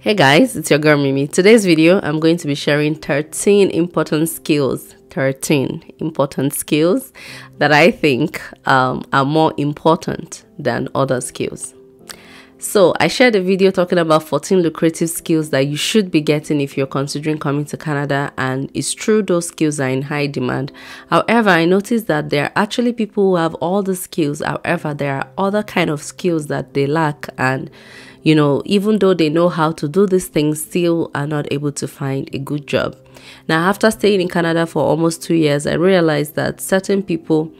Hey guys, it's your girl Mimi. Today's video, I'm going to be sharing 13 important skills. 13 important skills that I think are more important than other skills. So I shared a video talking about 14 lucrative skills that you should be getting if you're considering coming to Canada, and it's true those skills are in high demand. However, I noticed that there are actually people who have all the skills. However, there are other kind of skills that they lack, and even though they know how to do these things, still are not able to find a good job. Now, after staying in Canada for almost 2 years, I realized that certain people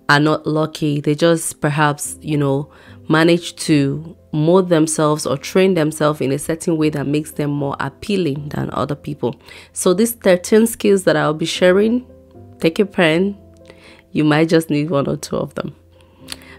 are not lucky. They just perhaps, manage to mold themselves or train themselves in a certain way that makes them more appealing than other people. So these 13 skills that I'll be sharing, take a pen. You might just need one or two of them.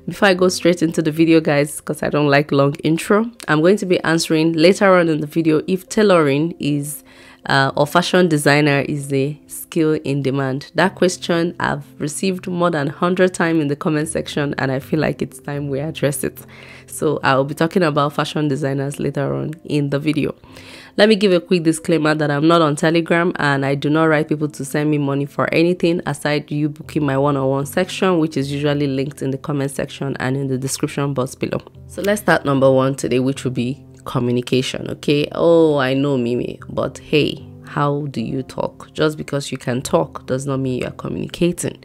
Before I go straight into the video, guys, because I don't like long intro, I'm going to be answering later on in the video if tailoring is or fashion designer is a skill in demand. That question I've received more than 100 times in the comment section, and I feel like it's time we address it. So I'll be talking about fashion designers later on in the video. Let me give a quick disclaimer that I'm not on Telegram and I do not write people to send me money for anything aside you booking my one-on-one section, which is usually linked in the comment section and in the description box below. So let's start number one today, which will be communication. Okay, oh, I know, Mimi, but hey, how do you talk? Just because you can talk does not mean you are communicating.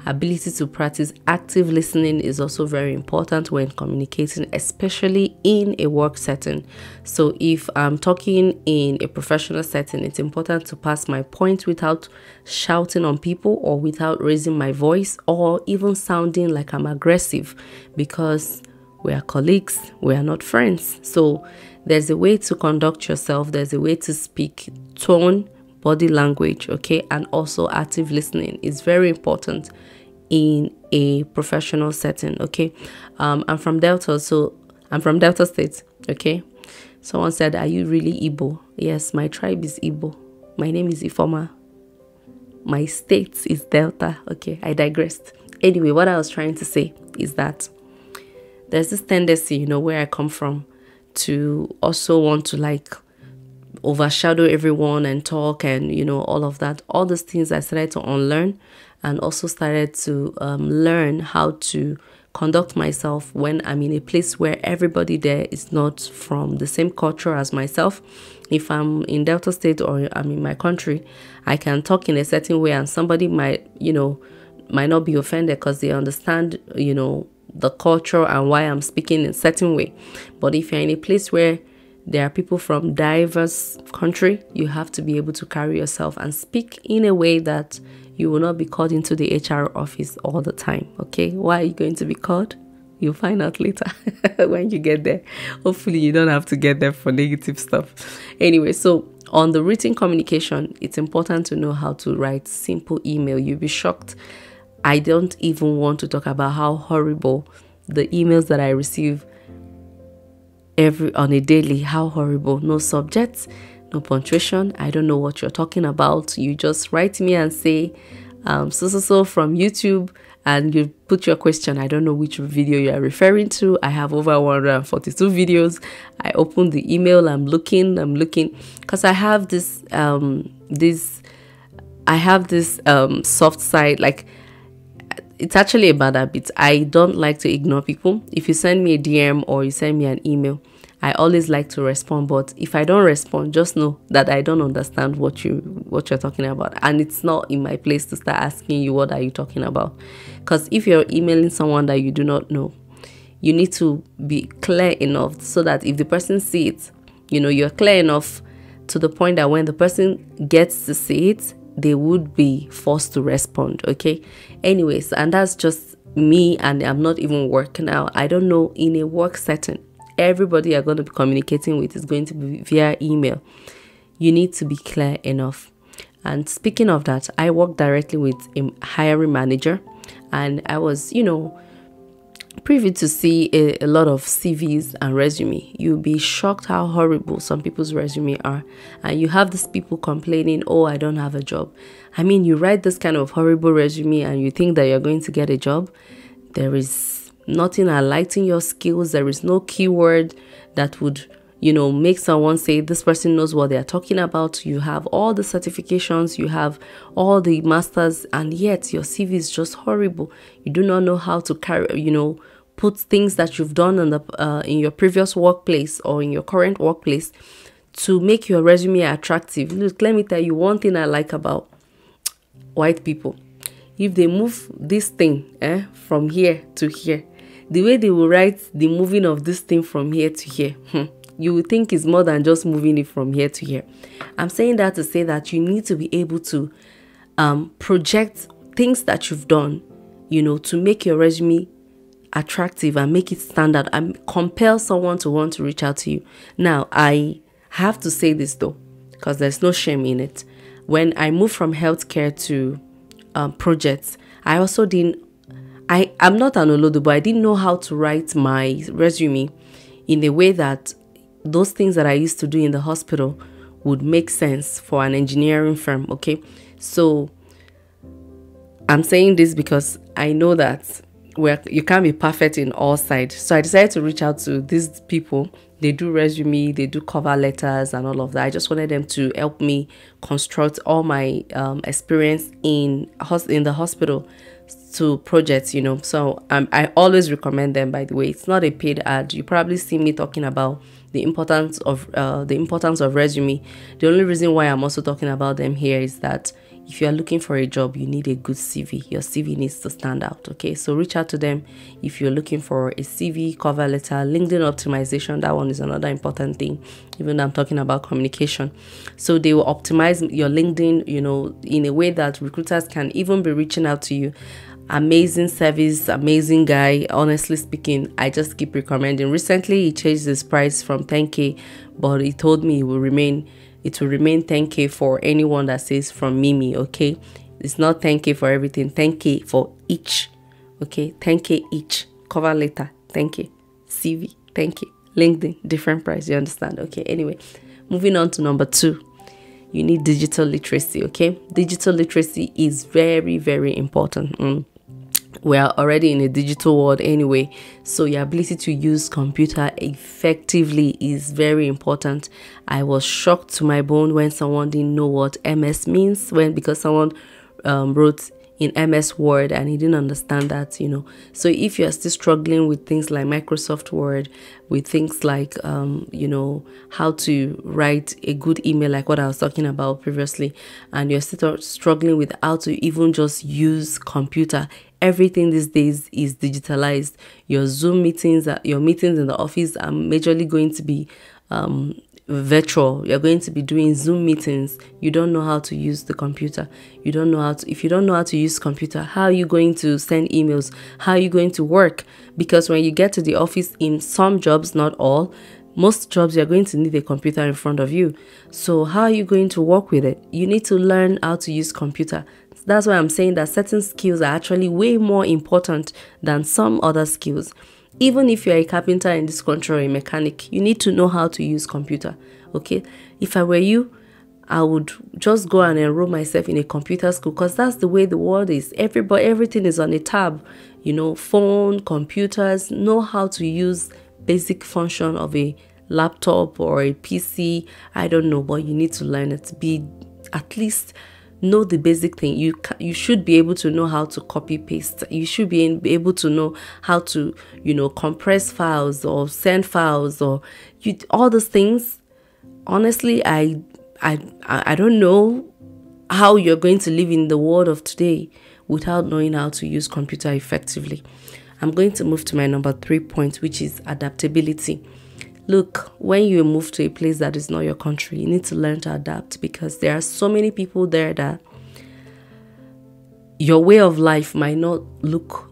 Ability to practice active listening is also very important when communicating, especially in a work setting. So if I'm talking in a professional setting, it's important to pass my point without shouting on people or without raising my voice or even sounding like I'm aggressive, because we are colleagues, we are not friends. So there's a way to conduct yourself, there's a way to speak, tone, body language, okay, and also active listening is very important in a professional setting, okay. I'm from Delta, so I'm from Delta State, okay. Someone said, are you really Igbo? Yes, my tribe is Igbo. My name is Ifoma. My state is Delta. Okay, I digressed. Anyway, what I was trying to say is that there's this tendency, where I come from, to also want to overshadow everyone and talk and, all of that. All those things I started to unlearn, and also started to learn how to conduct myself when I'm in a place where everybody there is not from the same culture as myself. If I'm in Delta State or I'm in my country, I can talk in a certain way and somebody might not be offended because they understand, the culture and why I'm speaking in a certain way. But if you're in a place where there are people from diverse country, you have to be able to carry yourself and speak in a way that you will not be called into the HR office all the time, okay? Why are you going to be called? You'll find out later when you get there. Hopefully you don't have to get there for negative stuff. Anyway, so on the written communication, it's important to know how to write simple email. You'll be shocked. I don't even want to talk about how horrible the emails that I receive on a daily, how horrible. No subjects, no punctuation. I don't know what you're talking about. You just write me and say, so from YouTube, and you put your question. I don't know which video you are referring to. I have over 142 videos. I open the email. I'm looking, because I have this, soft side, like, it's actually a bad habit. I don't like to ignore people. If you send me a DM or you send me an email, I always like to respond. But if I don't respond, just know that I don't understand what you're talking about. And it's not in my place to start asking you, what are you talking about? Because if you're emailing someone that you do not know, you need to be clear enough so that if the person sees it, you're clear enough to the point that when the person gets to see it, they would be forced to respond, okay? Anyways, and that's just me, and I'm not even working out. I don't know, in a work setting, everybody you're going to be communicating with is going to be via email. You need to be clear enough. And speaking of that, I work directly with a hiring manager, and I was, privy to see a lot of CVs and resume. You'll be shocked how horrible some people's resume are. And you have these people complaining, oh, I don't have a job. I mean, you write this kind of horrible resume and you think that you're going to get a job. There is nothing highlighting your skills. There is no keyword that would make someone say this person knows what they're talking about. You have all the certifications, you have all the masters, and yet your CV is just horrible. You do not know how to put things that you've done in your previous workplace or in your current workplace to make your resume attractive. Look, let me tell you one thing I like about white people. If they move this thing from here to here, the way they will write the moving of this thing from here to here, you would think it's more than just moving it from here to here. I'm saying that to say that you need to be able to project things that you've done, to make your resume attractive and make it stand out and compel someone to want to reach out to you. Now, I have to say this though, because there's no shame in it. When I moved from healthcare to projects, I also I'm not an olodo, but I didn't know how to write my resume in a way that those things that I used to do in the hospital would make sense for an engineering firm. Okay, so I'm saying this because I know that you can't be perfect in all sides. So I decided to reach out to these people. They do resume, they do cover letters and all of that. I just wanted them to help me construct all my experience in the hospital to projects, So I always recommend them, by the way. It's not a paid ad. You probably see me talking about the importance of resume. The only reason why I'm also talking about them here is that if you are looking for a job, you need a good CV. Your CV needs to stand out, okay? So reach out to them if you're looking for a CV, cover letter, LinkedIn optimization. That one is another important thing, even though I'm talking about communication. So they will optimize your LinkedIn, in a way that recruiters can even be reaching out to you. Amazing service, amazing guy. Honestly speaking, I just keep recommending. Recently, he changed his price from 10K, but he told me it will remain 10K for anyone that says from Mimi, okay? It's not 10K for everything, 10K for each, okay? 10K each. Cover letter, 10K. CV, 10K. LinkedIn, different price, you understand? Okay, anyway, moving on to number 2. You need digital literacy, okay? Digital literacy is very, very important. We are already in a digital world anyway, so your ability to use computer effectively is very important. I was shocked to my bone when someone didn't know what MS means, because someone wrote in MS Word and he didn't understand that, So if you're still struggling with things like Microsoft Word, with things like, how to write a good email, like what I was talking about previously, and you're still struggling with how to even just use computer, everything these days is digitalized. Your Zoom meetings, your meetings in the office are majorly going to be virtual. You're going to be doing Zoom meetings. You don't know how to use the computer. If you don't know how to use computer, how are you going to send emails? How are you going to work? Because when you get to the office, in some jobs, not all, most jobs, you're going to need a computer in front of you. So how are you going to work with it? You need to learn how to use computer. That's why I'm saying that certain skills are actually way more important than some other skills. Even if you're a carpenter in this country or a mechanic, you need to know how to use computer, okay? If I were you, I would just go and enroll myself in a computer school, because that's the way the world is. Everything is on a tab, phone, computers. Know how to use basic function of a laptop or a PC. I don't know, but you need to learn it. At least know the basic thing. You should be able to know how to copy paste. You should be able to know how to compress files or send files or all those things. Honestly, I don't know how you're going to live in the world of today without knowing how to use computer effectively. I'm going to move to my number 3 point, which is adaptability. Look, when you move to a place that is not your country, you need to learn to adapt, because there are so many people there that your way of life might not look,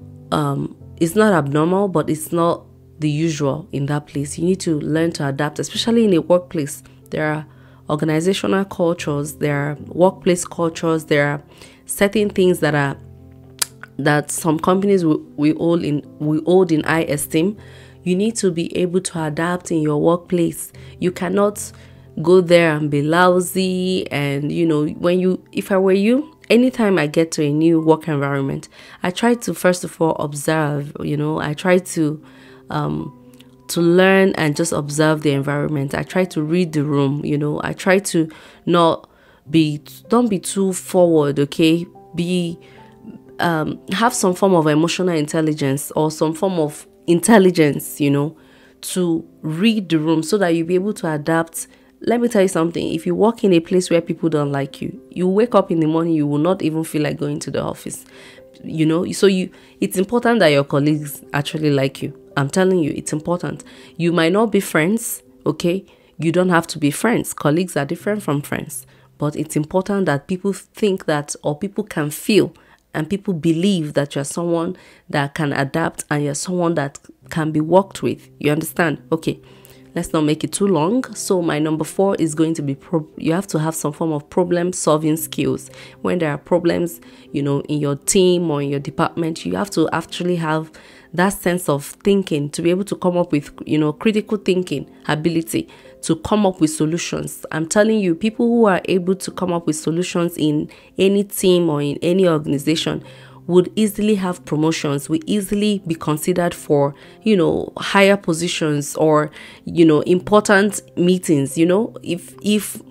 it's not abnormal, but it's not the usual in that place. You need to learn to adapt, especially in a workplace. There are organizational cultures, there are workplace cultures, there are certain things that some companies we hold in high esteem. You need to be able to adapt in your workplace. You cannot go there and be lousy. And, if I were you, anytime I get to a new work environment, I try to, first of all, observe, I try to to learn and just observe the environment. I try to read the room, you know. I try to don't be too forward, okay? Have some form of emotional intelligence or some form of intelligence, you know, to read the room so that you'll be able to adapt. Let me tell you something. If you work in a place where people don't like you, you wake up in the morning, you will not even feel like going to the office, you know. So it's important that your colleagues actually like you. I'm telling you, it's important. You might not be friends, okay? You don't have to be friends. Colleagues are different from friends. But it's important that people think that, or people can feel and people believe that you're someone that can adapt and you're someone that can be worked with. You understand? Okay, let's not make it too long. So my number 4 is going to be you have to have some form of problem solving skills. When there are problems, you know, in your team or in your department, you have to actually have that sense of thinking to be able to come up with, you know, critical thinking ability to come up with solutions. I'm telling you, people who are able to come up with solutions in any team or in any organization would easily have promotions, would easily be considered for, you know, higher positions or, you know, important meetings. You know, if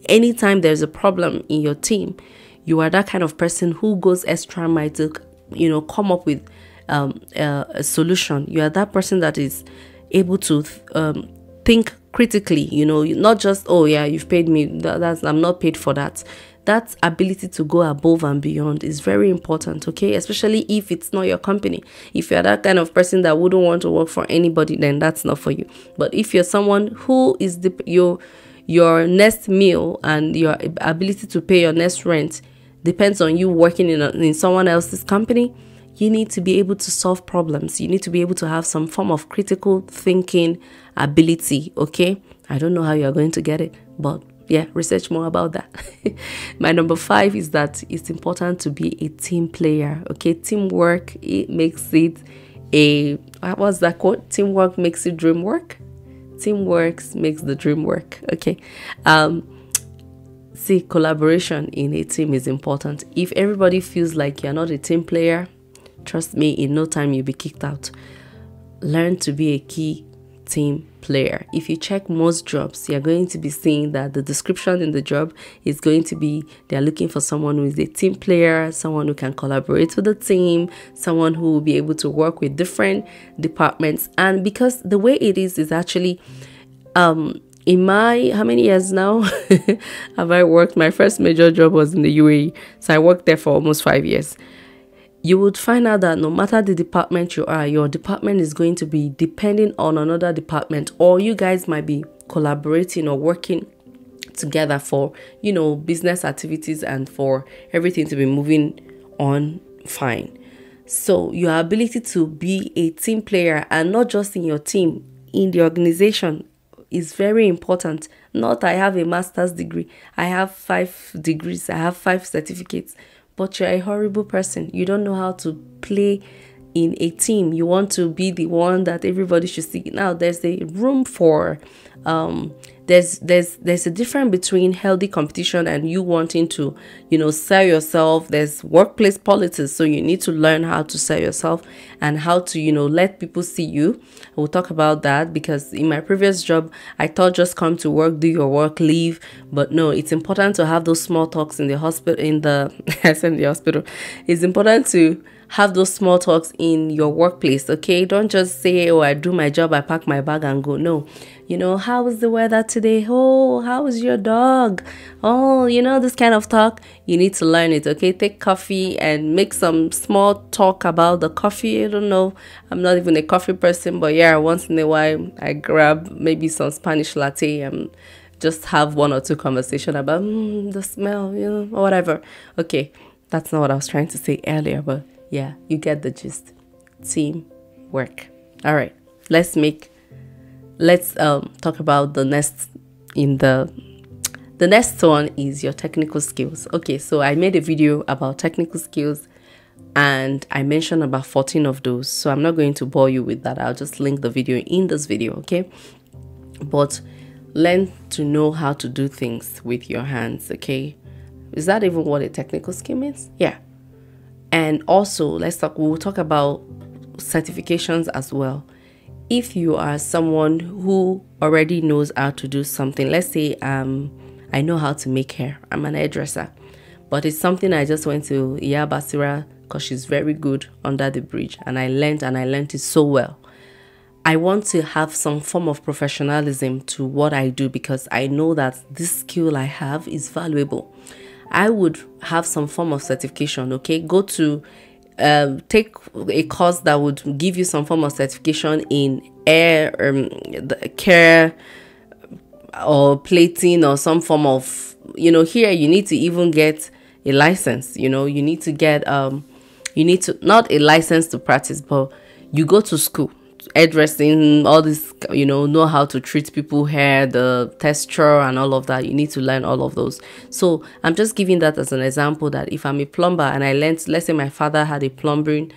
anytime there's a problem in your team, you are that kind of person who goes extra mile to, you know, come up with a solution. You are that person that is able to think critically, you know, not just, oh yeah, you've paid me, that's I'm not paid for that. That ability to go above and beyond is very important, okay? Especially if it's not your company. If you're that kind of person that wouldn't want to work for anybody, then that's not for you. But if you're someone who is your next meal and your ability to pay your next rent depends on you working in someone else's company, you need to be able to solve problems. You need to be able to have some form of critical thinking ability, okay? I don't know how you're going to get it, but yeah, research more about that. My number 5 is that it's important to be a team player, okay? Teamwork, it makes it what's that quote? Teamwork makes the dream work. Teamwork makes the dream work, okay? See, collaboration in a team is important. If everybody feels like you're not a team player, trust me, in no time you'll be kicked out. Learn to be a key team player. If you check most jobs, you're going to be seeing that the description in the job is going to be they're looking for someone who is a team player, someone who can collaborate with the team, someone who will be able to work with different departments. And because the way it is actually in my, how many years now have I worked? My first major job was in the UAE, so I worked there for almost 5 years. You would find out that no matter the department you are, your department is going to be depending on another department, or you guys might be collaborating or working together for, you know, business activities and for everything to be moving on fine. So your ability to be a team player, and not just in your team, in the organization, is very important. Not I have a master's degree, I have 5 degrees, I have 5 certificates, but you're a horrible person. You don't know how to play in a team. You want to be the one that everybody should see. Now, there's a room for, there's a difference between healthy competition and you wanting to, you know, sell yourself. There's workplace politics, so you need to learn how to sell yourself and how to, you know, let people see you. We'll talk about that, because in my previous job, I thought just come to work, do your work, leave. But no, it's important to have those small talks in the hospital, I said in the hospital. It's important to have those small talks in your workplace, okay? Don't just say, oh, I do my job, I pack my bag and go. No. You know, how was the weather today? Oh, how was your dog? Oh, you know, this kind of talk. You need to learn it, okay? Take coffee and make some small talk about the coffee. I don't know. I'm not even a coffee person, but yeah, once in a while, I grab maybe some Spanish latte and just have 1 or 2 conversation about the smell, you know, or whatever. Okay, that's not what I was trying to say earlier, but yeah, you get the gist. Teamwork. All right, let's talk about the next. The next one is your technical skills. Okay, so I made a video about technical skills and I mentioned about 14 of those, so I'm not going to bore you with that. I'll just link the video in this video, okay? But learn to know how to do things with your hands, okay? Is that even what a technical skill means? Yeah. And also, we'll talk about certifications as well. if you are someone who already knows how to do something, let's say I know how to make hair, I'm an hairdresser, but it's something I just went to Iya Basira because she's very good under the bridge, and I learned it so well. I want to have some form of professionalism to what I do because I know that this skill I have is valuable. I would have some form of certification, okay? Go to take a course that would give you some form of certification in hair care or plating or some form of, here you need to even get a license. You need to get you need to, not a license to practice, but you go to school, hairdressing, all this, know how to treat people hair, the texture and all of that. You need to learn all of those. So I'm just giving that as an example, that if I'm a plumber and I learned, let's say my father had a plumbing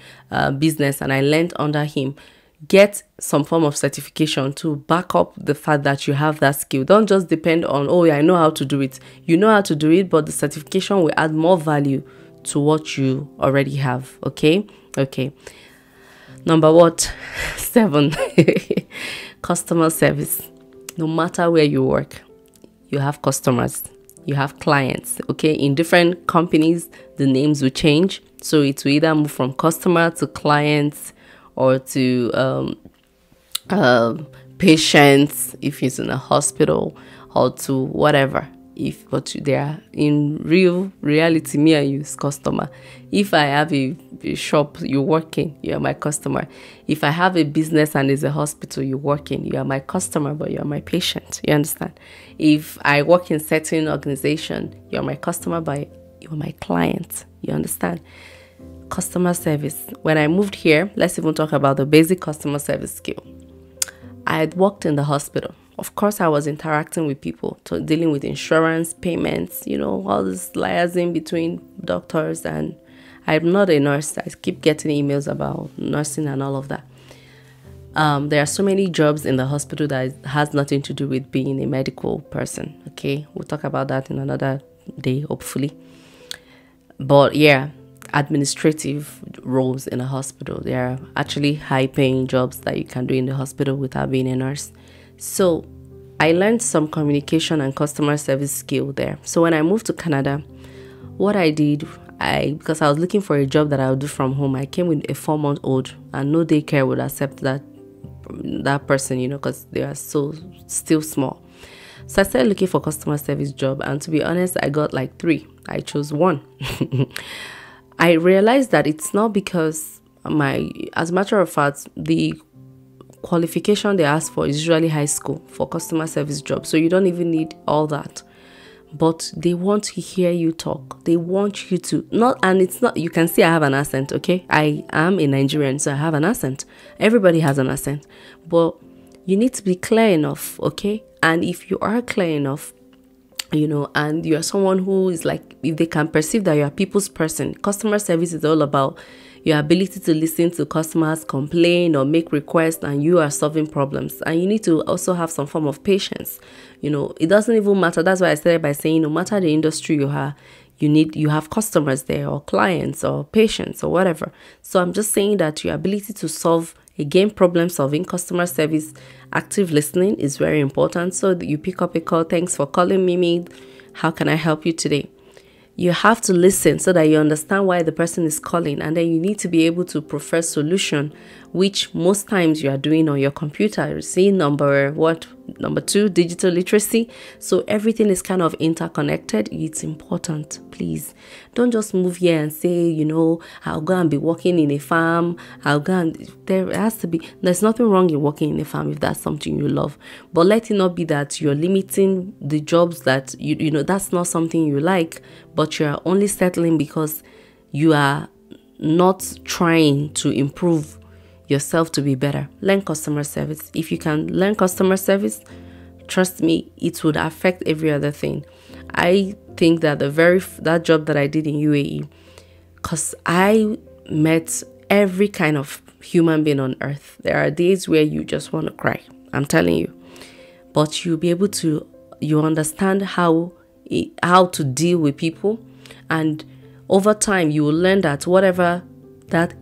business and I learned under him, get some form of certification to back up the fact that you have that skill. Don't just depend on, oh yeah, I know how to do it. You know how to do it, but the certification will add more value to what you already have. Okay. Number 7, customer service. No matter where you work, you have customers, you have clients. Okay, in different companies, the names will change. So it will either move from customer to clients or to patients if it's in a hospital, or to whatever. But they are in reality, me and you is customer. If I have a shop, you're working, you are my customer. If I have a business and it's a hospital, you're working, you are my customer, but you are my patient. You understand? If I work in certain organization, you're my customer, but you're my client. You understand? Customer service. When I moved here, let's even talk about the basic customer service skill. I had worked in the hospital. Of course, I was interacting with people, dealing with insurance, payments, all this liaising between doctors, and I'm not a nurse. I keep getting emails about nursing and all of that. There are so many jobs in the hospital that has nothing to do with being a medical person, okay? We'll talk about that in another day, hopefully. But yeah, administrative roles in a hospital. There are actually high-paying jobs that you can do in the hospital without being a nurse. So I learned some communication and customer service skill there. So when I moved to Canada, what I did, because I was looking for a job that I would do from home, I came with a 4-month-old, and no daycare would accept that person, because they are still small. So I started looking for customer service job, and to be honest, I got like 3. I chose 1. I realized that it's not because as a matter of fact, the qualification they ask for is usually high school for customer service job. So you don't even need all that. But they want to hear you talk. They want you to it's not, you can see I have an accent, okay? I am a Nigerian, so I have an accent. Everybody has an accent. But you need to be clear enough, okay? And if you are clear enough, and you're someone who is like, if they can perceive that you're a people's person, customer service is all about your ability to listen to customers complain or make requests, and you are solving problems. And you need to also have some form of patience. It doesn't even matter. That's why I started by saying, no matter the industry you are, you have customers there, or clients, or patients, or whatever. So I'm just saying that your ability to solve, again, problem solving, customer service, active listening is very important. So that you pick up a call. Thanks for calling, Mimi. How can I help you today? You have to listen so that you understand why the person is calling, and then you need to be able to prefer solution, which most times you are doing on your computer. See, number 2, digital literacy. So everything is kind of interconnected. It's important. Please don't just move here and say, I'll go and be working in a farm. There's nothing wrong in working in a farm if that's something you love, but let it not be that you're limiting the jobs that that's not something you like, but you're only settling because you are not trying to improve yourself to be better. Learn customer service. If you can learn customer service, trust me, it would affect every other thing. I think that that job that I did in UAE, because I met every kind of human being on earth. There are days where you just want to cry, I'm telling you, but you'll be able to, you understand how to deal with people, and over time you will learn that whatever that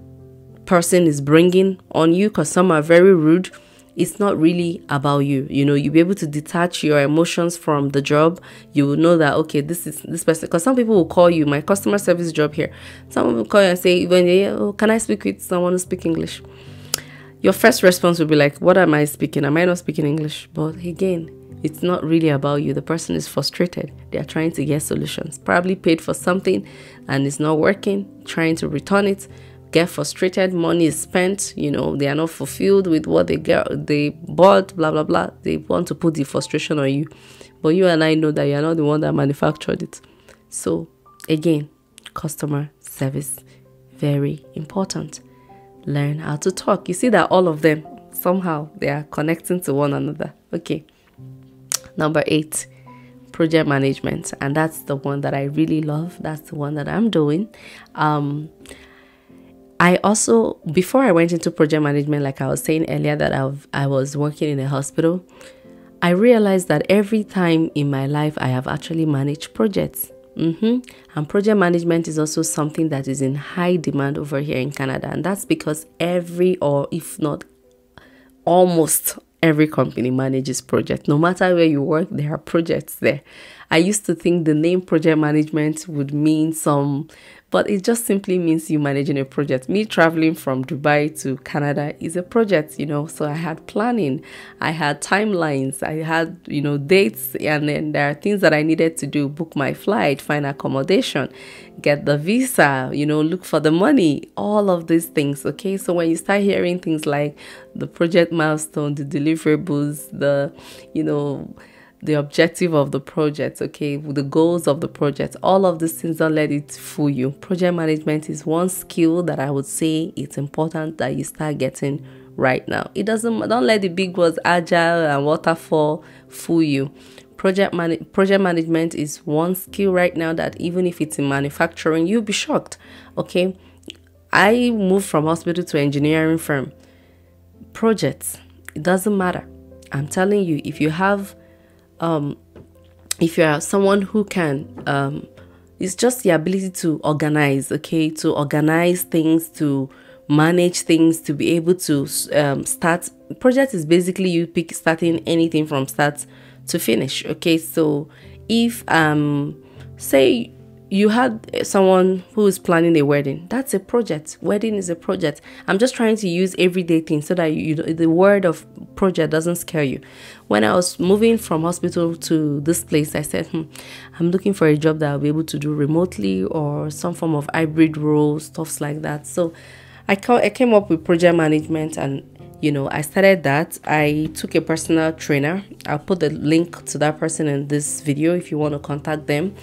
person is bringing on you, because some are very rude, it's not really about you. You know, you'll be able to detach your emotions from the job. You will know that, okay, this is this person. Because some people will call you, my customer service job here, someone will call you and say, when they, oh, can I speak with someone who speaks English? Your first response will be like, what am I speaking? Am I not speaking English? But again, it's not really about you. The person is frustrated. They are trying to get solutions. Probably paid for something and it's not working, trying to return it, get frustrated, money is spent, you know, they are not fulfilled with what they bought, blah, blah, blah. They want to put the frustration on you. But you and I know that you're not the one that manufactured it. So again, customer service, very important. Learn how to talk. You see that all of them, somehow, they are connecting to one another. Okay. Number 8, project management. And that's the one that I really love. That's the one that I'm doing. I also, before I went into project management, like I was saying earlier, that I was working in a hospital, I realized that every time in my life, I have actually managed projects. And project management is also something that is in high demand over here in Canada. And that's because every, or if not almost every company manages projects. No matter where you work, there are projects there. I used to think the name project management would mean but it just simply means you managing a project. Me traveling from Dubai to Canada is a project, you know. So I had planning, I had timelines, I had, you know, dates, and then there are things that I needed to do: book my flight, find accommodation, get the visa, you know, look for the money, all of these things. Okay, so when you start hearing things like the project milestone, the deliverables, the, you know, the objective of the project, okay, the goals of the project, all of these things, don't let it fool you. Project management is one skill that I would say it's important that you start getting right now. Don't let the big words agile and waterfall fool you. Project management is one skill right now that even if it's in manufacturing, you'll be shocked. Okay, I moved from hospital to engineering firm. Projects, it doesn't matter. I'm telling you, if you are someone who can, it's just the ability to organize, okay, to organize things, to manage things, to be able to start. Project is basically you starting anything from start to finish, okay. So if say you had someone who is planning a wedding, that's a project. Wedding is a project. I'm just trying to use everyday things so that the word of project doesn't scare you. When I was moving from hospital to this place, I said, I'm looking for a job that I'll be able to do remotely or some form of hybrid role, stuffs like that. So I came up with project management, and you know, I started that. I took a personal trainer. I'll put the link to that person in this video if you want to contact them.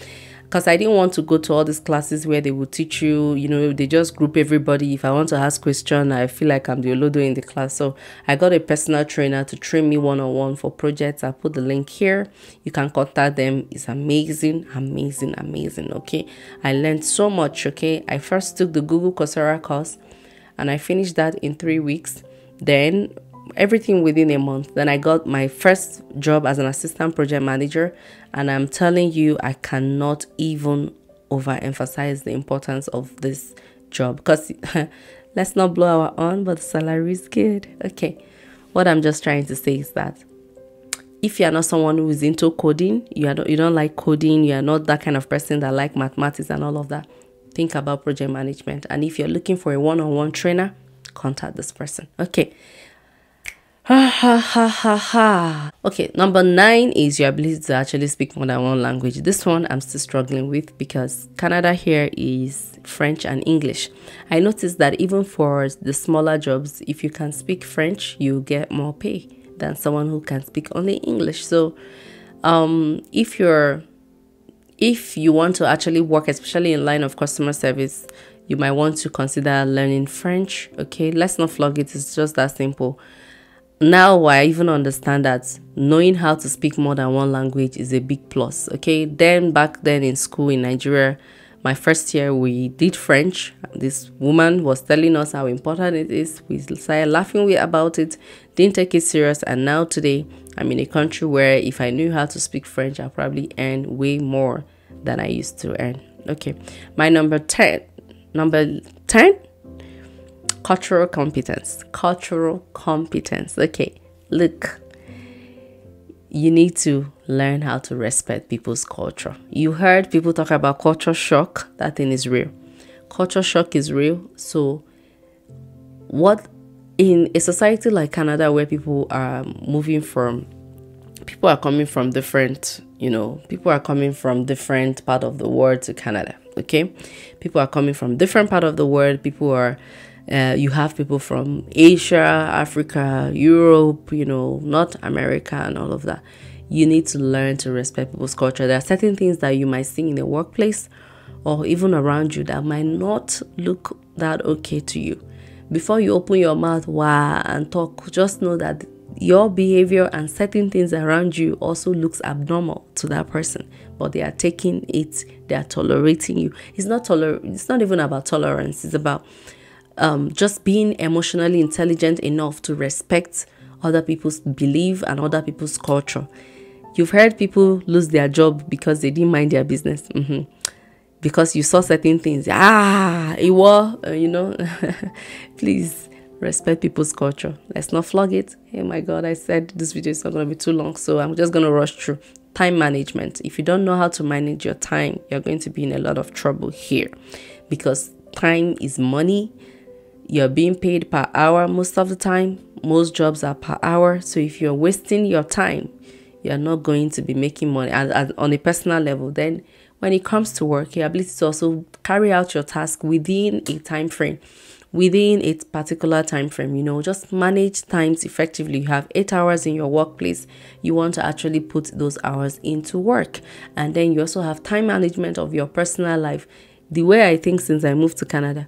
Because I didn't want to go to all these classes where they will teach you, you know, they just group everybody. If I want to ask question, I feel like I'm the Olodo in the class. So I got a personal trainer to train me one-on-one for projects. I'll put the link here. You can contact them. It's amazing, amazing, amazing, okay? I learned so much, okay? I first took the Google Coursera course, and I finished that in 3 weeks. Then everything within a month. Then I got my first job as an assistant project manager, and I'm telling you, I cannot even overemphasize the importance of this job, because let's not blow our own, but the salary is good. Okay, what I'm just trying to say is that if you're not someone who is into coding, you don't like coding, you're not that kind of person that like mathematics and all of that, think about project management. And if you're looking for a one-on-one trainer, contact this person. Okay. Okay, number 9 is your ability to actually speak more than one language. This one I'm still struggling with because Canada here is French and English. I noticed that even for the smaller jobs, if you can speak French, you get more pay than someone who can speak only English. So if you want to actually work, especially in line of customer service, you might want to consider learning French. Okay, let's not flog it. It's just that simple. Now I even understand that knowing how to speak more than one language is a big plus. Okay, then back then in school in Nigeria, my first year we did French. This woman was telling us how important it is. We started laughing about it, didn't take it serious, and now today I'm in a country where if I knew how to speak French, I'll probably earn way more than I used to earn. Okay, my number 10, cultural competence. Okay, Look, you need to learn how to respect people's culture. You heard people talk about culture shock. That thing is real. Culture shock is real. So what in a society like Canada, where people are coming from different, people are coming from different part of the world to Canada. Okay, people are coming from different part of the world. People are you have people from Asia, Africa, Europe, North America, and all of that. You need to learn to respect people's culture. There are certain things that you might see in the workplace or even around you that might not look that okay to you. Before you open your mouth and talk, just know that your behavior and certain things around you also looks abnormal to that person, but they are taking it, they are tolerating you. It's not even about tolerance. It's about just being emotionally intelligent enough to respect other people's belief and other people's culture. You've heard people lose their job because they didn't mind their business. Because you saw certain things. Please respect people's culture. Let's not flog it. Oh my God, I said this video is not going to be too long, so I'm just going to rush through. Time management. If you don't know how to manage your time, you're going to be in a lot of trouble here, because time is money. You're being paid per hour most of the time. Most jobs are per hour. So if you're wasting your time, you're not going to be making money on a personal level. Then when it comes to work, your ability to also carry out your task within a time frame, within a particular time frame, just manage times effectively. You have 8 hours in your workplace. You want to actually put those hours into work. And then you also have time management of your personal life. The way I think since I moved to Canada,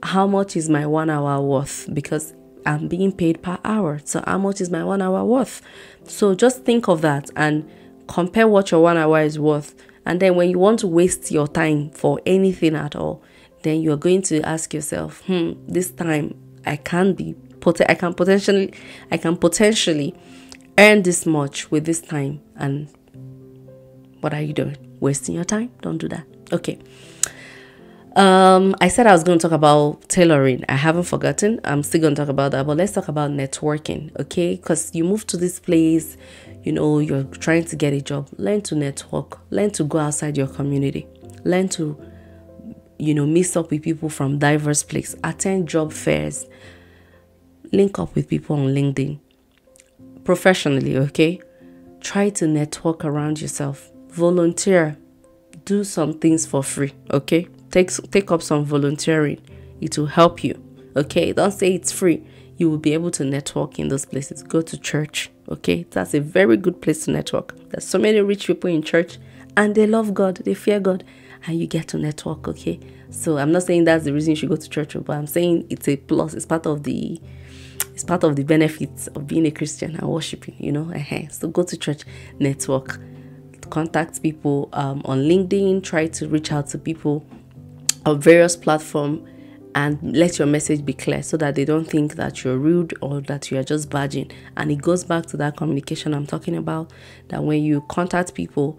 how much is my 1 hour worth? Because I'm being paid per hour. So how much is my 1 hour worth? So just think of that and compare what your 1 hour is worth. And then when you want to waste your time for anything at all, then you're going to ask yourself, this time I can potentially earn this much with this time. And what are you doing? Wasting your time? Don't do that. Okay. I said I was going to talk about tailoring. I haven't forgotten. I'm still going to talk about that, but let's talk about networking, okay? Because you move to this place, you're trying to get a job. Learn to network. Learn to go outside your community. Learn to, mix up with people from diverse places. Attend job fairs. Link up with people on LinkedIn. Professionally, okay? Try to network around yourself. Volunteer. Do some things for free, okay? Take up some volunteering. It will help you, okay? Don't say it's free. You will be able to network in those places. Go to church, okay? That's a very good place to network. There's so many rich people in church, and they love God, they fear God, and you get to network, okay? So I'm not saying that's the reason you should go to church, but I'm saying it's a plus. It's part of the benefits of being a Christian and worshiping, So go to church, network, contact people on LinkedIn. Try to reach out to people on various platforms and let your message be clear so that they don't think that you're rude or that you are just badging. And it goes back to that communication I'm talking about, that when you contact people,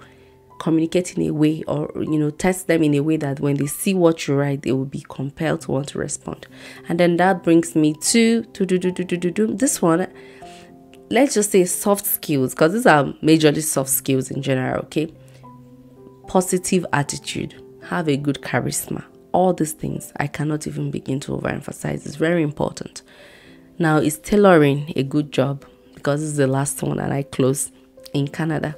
communicate in a way or, test them in a way that when they see what you write, they will be compelled to want to respond. And then that brings me to this one. Let's just say soft skills, because these are majorly soft skills in general, okay? Positive attitude, have a good charisma. All these things I cannot even begin to overemphasize. It's very important. Now, is tailoring a good job? Because this is the last one and I close in Canada.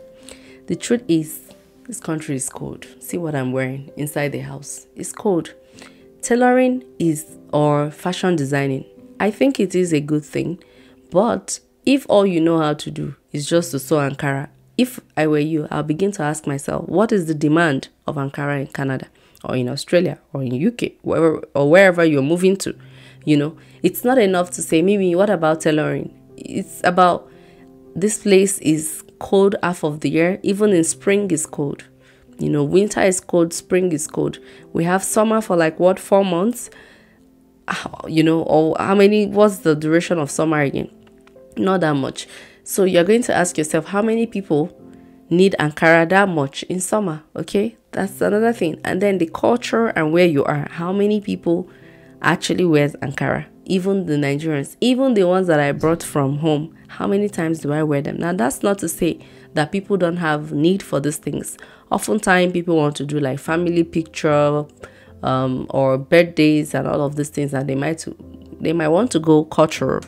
The truth is, this country is cold. See what I'm wearing inside the house. It's cold. Tailoring or fashion designing, I think it is a good thing. But if all you know how to do is just to sew Ankara, if I were you, I'll begin to ask myself, what is the demand of Ankara in Canada or in Australia or in UK, wherever you're moving to? It's not enough to say, maybe what about tailoring? It's about, this place is cold half of the year. Even in spring is cold. Winter is cold, spring is cold. We have summer for 4 months? Or how many, what's the duration of summer again? Not that much. So you're going to ask yourself, how many people need Ankara that much in summer? Okay, that's another thing. And then the culture and where you are, how many people actually wears Ankara? Even the Nigerians, even the ones that I brought from home, How many times do I wear them? Now, that's not to say that people don't have need for these things. Oftentimes, people want to do like family picture or birthdays and all of these things, and they might want to go cultural.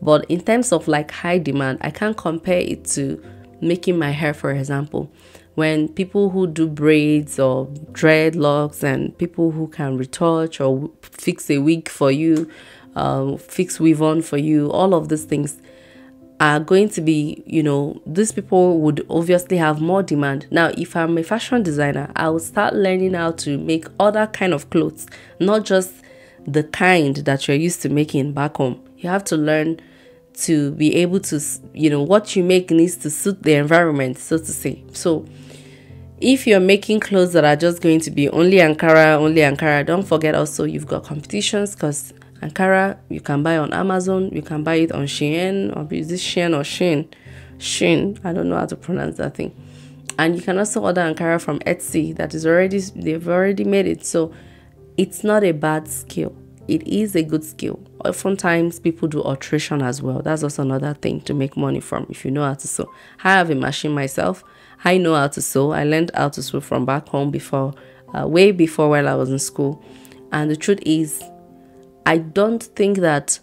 But in terms of like high demand, I can't compare it to making my hair, for example. When people who do braids or dreadlocks and people who can retouch or fix a wig for you, fix weave on for you, all of these things are going to be, these people would obviously have more demand. Now, if I'm a fashion designer, I will start learning how to make other kind of clothes, not just the kind that you're used to making back home. You have to learn to be able to, what you make needs to suit the environment, so to say. So if you're making clothes that are just going to be only Ankara, don't forget also you've got competitions, because Ankara you can buy on Amazon, you can buy it on Shein, or is this Shein or Shein? Shein, I don't know how to pronounce that thing. And you can also order Ankara from Etsy they've already made it. So it's not a bad skill. It is a good skill. Oftentimes people do alteration as well. That's also another thing to make money from if you know how to sew. I have a machine myself. I know how to sew. I learned how to sew from back home before, way before while I was in school. And the truth is, I don't think that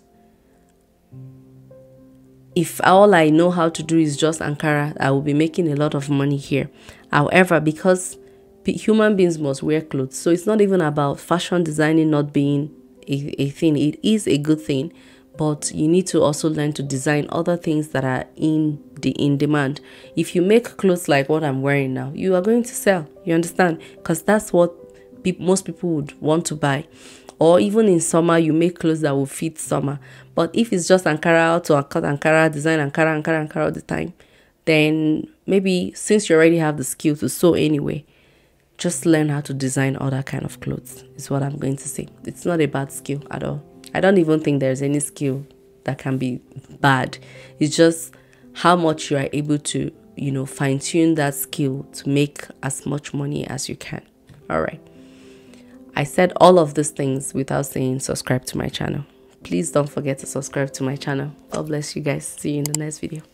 if all I know how to do is just Ankara, I will be making a lot of money here. However, because human beings must wear clothes, so it's not even about fashion designing not being a thing. It is a good thing, but you need to also learn to design other things that are in demand. If you make clothes like what I'm wearing now, you are going to sell. You understand? Because that's what most people would want to buy. Or even in summer, you make clothes that will fit summer. But if it's just Ankara to cut Ankara, design Ankara all the time, then maybe since you already have the skill to sew anyway, just learn how to design other kind of clothes is what I'm going to say. It's not a bad skill at all. I don't even think there's any skill that can be bad. It's just how much you are able to, fine-tune that skill to make as much money as you can. All right. I said all of these things without saying subscribe to my channel. Please don't forget to subscribe to my channel. God bless you guys. See you in the next video.